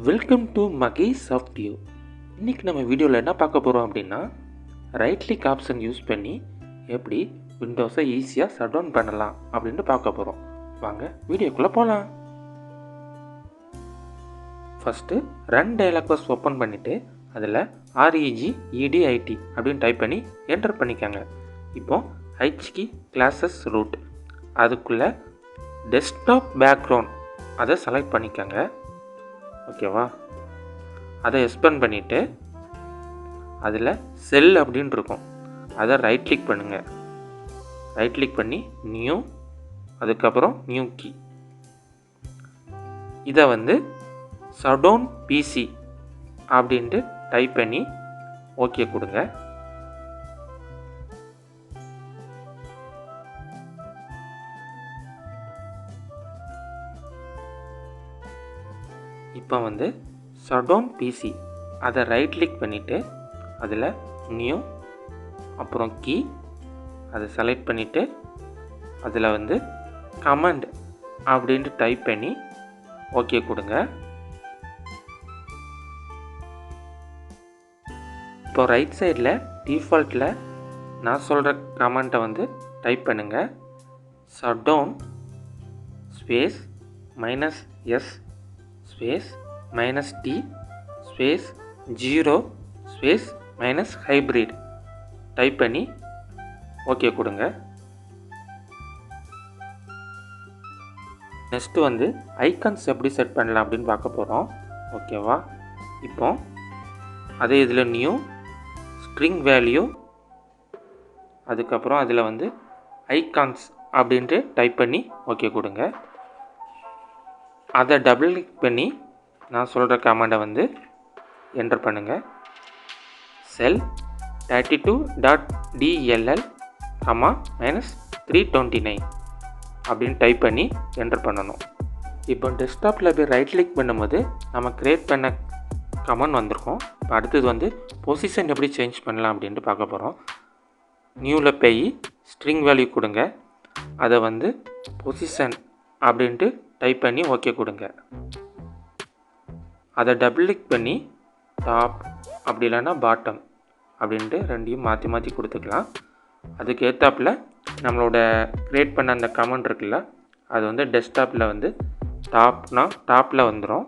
Welcome to Mahesh சாஃப்ட்வியூ. இன்றைக்கி நம்ம வீடியோவில் என்ன பார்க்க போகிறோம் அப்படின்னா, ரைட் கிளிக் ஆப்ஷன் யூஸ் பண்ணி எப்படி விண்டோஸை ஈஸியாக ஷட் டவுன் பண்ணலாம் அப்படின்ட்டு பார்க்க போகிறோம். வாங்க வீடியோக்குள்ளே போகலாம். First run dialog box open பண்ணிவிட்டு அதில் REGEDIT அப்படின்னு டைப் பண்ணி என்டர் பண்ணிக்கோங்க. இப்போ ஹெச்கி கிளாஸஸ் ரூட் அதுக்குள்ளே டெஸ்க்டாப் பேக்ரவுண்ட் அதை செலக்ட் பண்ணிக்கோங்க. ஓகேவா, அதை எக்ஸ்பேண்ட் பண்ணிவிட்டு அதில் செல் அப்படின்னு இருக்கும், அதை ரைட் கிளிக் பண்ணுங்கள். ரைட் கிளிக் பண்ணி நியூ, அதுக்கப்புறம் நியூ கீ, இதை ஷட்டவுன் PC அப்படின்ட்டு டைப் பண்ணி ஓகே கொடுங்க. இப்போ ஷட்டவுன் PC அதை ரைட் கிளிக் பண்ணிவிட்டு அதில் நியூ, அப்புறம் கீ, அதை செலக்ட் பண்ணிவிட்டு அதில் கமாண்ட் அப்படின்ட்டு டைப் பண்ணி ஓகே கொடுங்க. இப்போ ரைட் சைடில் டிஃபால்ட்டில் நான் சொல்கிற கமாண்ட்டை டைப் பண்ணுங்கள். Shutdown space -S space -T space 0 space -hybrid type பண்ணி ஓகே கொடுங்க. நெக்ஸ்ட்டு ஐகான்ஸ் எப்படி செட் பண்ணலாம் அப்படின்னு பார்க்க போகிறோம். ஓகேவா, இப்போ அதே இதில் நியூ ஸ்ட்ரிங் வேல்யூ, அதுக்கப்புறம் அதில் ஐகான்ஸ் அப்படின்ட்டு டைப் பண்ணி ஓகே கொடுங்க. அதை டபுள் கிளிக் பண்ணி நான் சொல்கிற கமாண்டை என்டர் பண்ணுங்கள். செல் 32.dll, -329 அப்படின்னு டைப் பண்ணி என்டர் பண்ணணும். இப்போ டெஸ்க்டாப்பில் போய் ரைட் கிளிக் பண்ணும்போது நம்ம க்ரியேட் பண்ண கமாண்ட் வந்திருக்கோம். இப்போ அடுத்தது பொசிஷன் எப்படி சேஞ்ச் பண்ணலாம் அப்படின்ட்டு பார்க்க போகிறோம். நியூவில் போய் ஸ்ட்ரிங் வேல்யூ கொடுங்க, அதை பொசிஷன் அப்படின்ட்டு டைப் பண்ணி ஓகே கொடுங்க. அதை டபுள் கிளிக் பண்ணி டாப் அப்படி இல்லைன்னா பாட்டம் அப்படின்ட்டு ரெண்டையும் மாற்றி மாற்றி கொடுத்துக்கலாம். அதுக்கு ஏற்றாப்பில் நம்மளோட க்ரியேட் பண்ண அந்த கமெண்ட் இருக்குல்ல, அது டெஸ்க்டாப்பில் டாப்னா டாப்பில் வந்துடும்,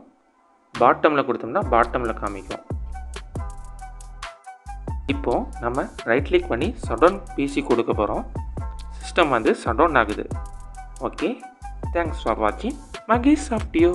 பாட்டமில் கொடுத்தோம்னா பாட்டமில் காமிக்கும். இப்போது நம்ம ரைட் கிளிக் பண்ணி ஷட்டவுன் PC கொடுக்க போகிறோம். சிஸ்டம் ஷட்டவுன் ஆகுது. ஓகே, தேங்க்ஸ் ஃபார் வாட்சிங் மகேஷ் சாஃப்ட்வியூ.